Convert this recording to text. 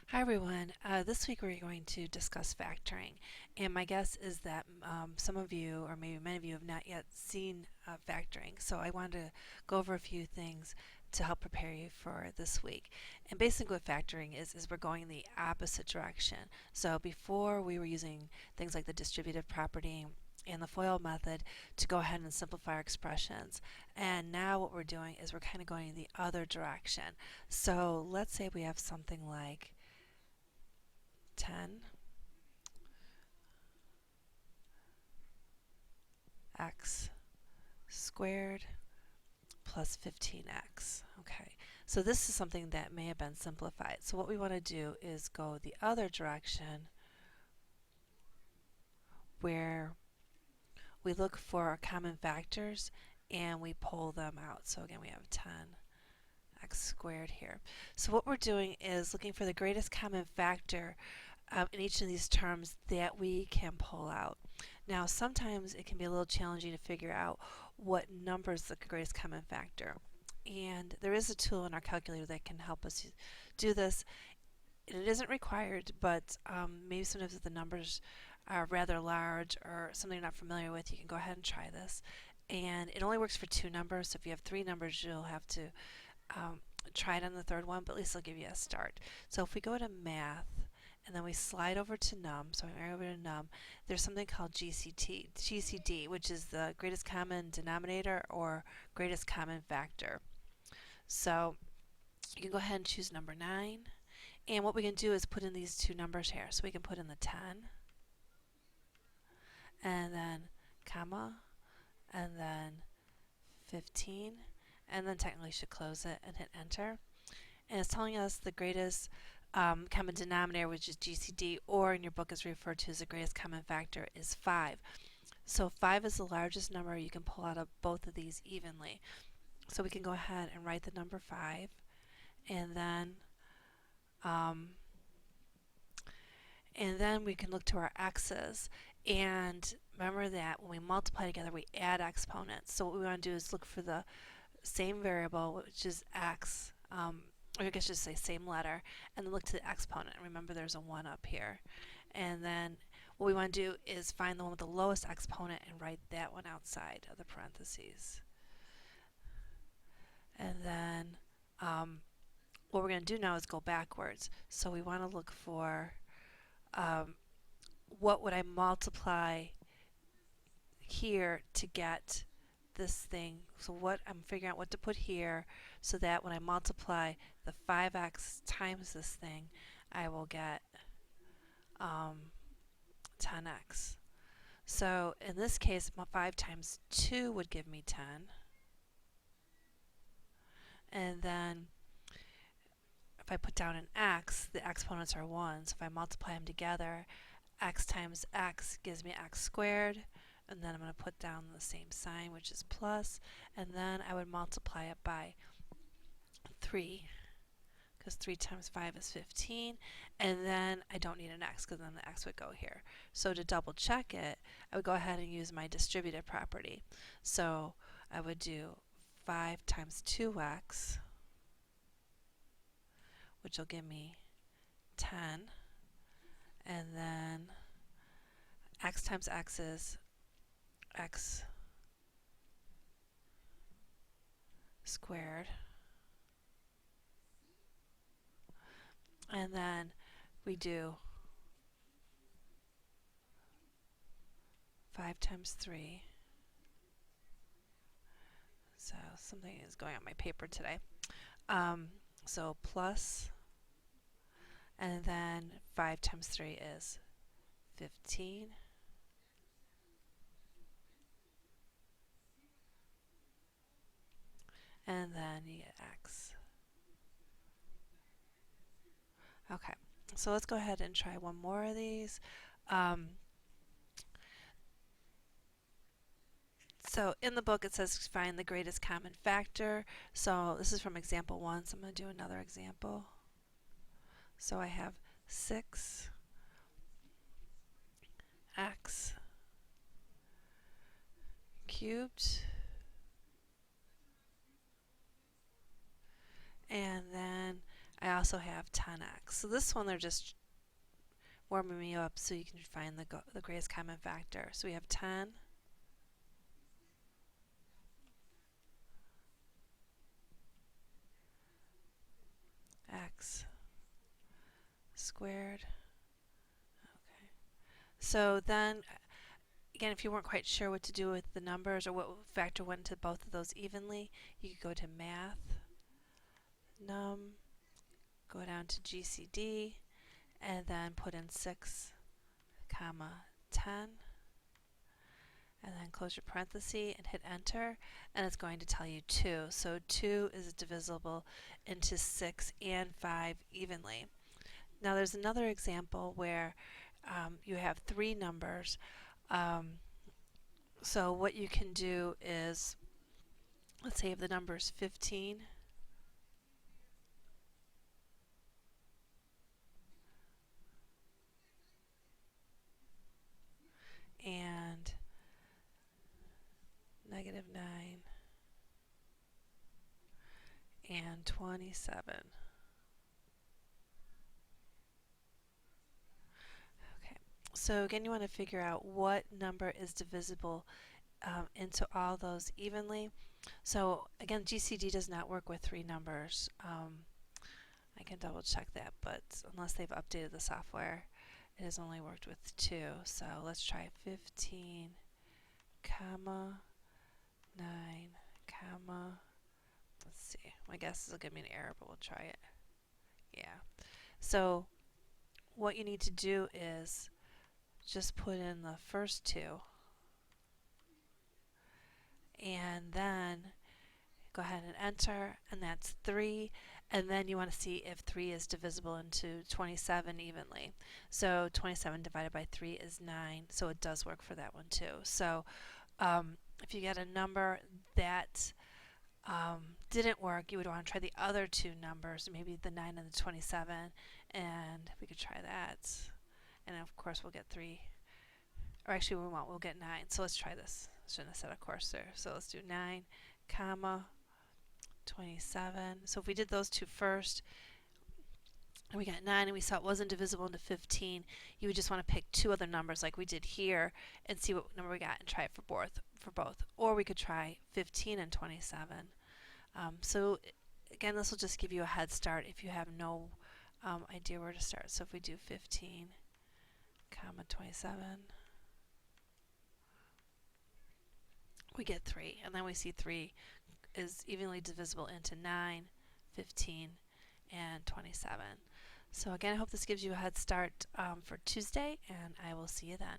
Hi everyone. This week we're going to discuss factoring, and my guess is that some of you, or maybe many of you, have not yet seen factoring. So I wanted to go over a few things to help prepare you for this week. And basically, what factoring is we're going in the opposite direction. So before we were using things like the distributive property and the FOIL method to go ahead and simplify our expressions. And now what we're doing is we're kind of going in the other direction. So let's say we have something like 10 x squared plus 15x. Okay, so this is something that may have been simplified. So what we want to do is go the other direction where we look for our common factors and we pull them out. So again, we have 10x squared here. So what we're doing is looking for the greatest common factor in each of these terms that we can pull out. Now, sometimes it can be a little challenging to figure out what number is the greatest common factor. And there is a tool in our calculator that can help us do this. It isn't required, but maybe sometimes if the numbers are rather large or something you're not familiar with, you can go ahead and try this. And it only works for two numbers, so if you have three numbers, you'll have to um, try it on the third one, but at least it'll give you a start. So if we go to math, and then we slide over to num, so I'm over to num, there's something called GCD, which is the greatest common denominator or greatest common factor. So you can go ahead and choose number 9. And what we can do is put in these two numbers here. So we can put in the 10, and then comma, and then 15, and then technically should close it and hit enter. And it's telling us the greatest common denominator, which is GCD, or in your book is referred to as the greatest common factor, is 5. So 5 is the largest number. You can pull out of both of these evenly. So we can go ahead and write the number 5, and then um, we can look to our x's. And remember that when we multiply together, we add exponents. So what we want to do is look for the same variable, which is x, or I guess just say same letter, and then look to the exponent. Remember there's a 1 up here. And then what we want to do is find the one with the lowest exponent and write that one outside of the parentheses. And then what we're going to do now is go backwards. So we want to look for um, what would I multiply here to get this thing. So what I'm figuring out what to put here so that when I multiply the 5x times this thing, I will get 10x. So in this case, 5 times 2 would give me 10. And then if I put down an x, the exponents are 1. So if I multiply them together, x times x gives me x squared. And then I'm going to put down the same sign, which is plus. And then I would multiply it by 3, because 3 times 5 is 15. And then I don't need an x, because then the x would go here. So to double check it, I would go ahead and use my distributive property. So I would do 5 times 2x, which will give me 10. And then x times x is x squared. And then we do 5 times 3. So something is going on my paper today. So plus, and then 5 times 3 is 15. And then you get x. Okay, so let's go ahead and try one more of these. So in the book it says find the greatest common factor. So this is from example 1, so I'm going to do another example. So I have 6x cubed, and then I also have 10x. So this one they're just warming me up so you can find the greatest common factor. So we have 10 x squared. Okay. So then, again, if you weren't quite sure what to do with the numbers or what factor went into both of those evenly, you could go to Math, Num, go down to GCD, and then put in 6, comma, 10, and then close your parenthesis and hit enter, and it's going to tell you 2. So 2 is divisible into 6 and 5 evenly. Now there's another example where you have 3 numbers. So what you can do is, let's say if the number is 15, and -9 and 27. Okay, so again you want to figure out what number is divisible into all those evenly. So again, GCD does not work with 3 numbers. I can double check that, but unless they've updated the software, it has only worked with 2. So let's try 15, comma, 9, comma, let's see. My guess is it'll give me an error, but we'll try it. Yeah. So what you need to do is just put in the first 2 and then go ahead and enter, and that's 3, and then you want to see if 3 is divisible into 27 evenly. So 27 divided by 3 is 9, so it does work for that one too. So if you get a number that didn't work, you would want to try the other 2 numbers, maybe the 9 and the 27, and we could try that. And of course we'll get 3, or actually we'll get 9. So let's try this. Shouldn't have said of course there. So let's do 9, comma, 27. So if we did those 2 first, and we got 9 and we saw it wasn't divisible into 15, you would just want to pick 2 other numbers like we did here and see what number we got and try it for both. Or we could try 15 and 27. So again, this will just give you a head start if you have no idea where to start. So if we do 15, comma, 27, we get 3, and then we see 3 is evenly divisible into 9, 15, and 27. So again, I hope this gives you a head start for Tuesday, and I will see you then.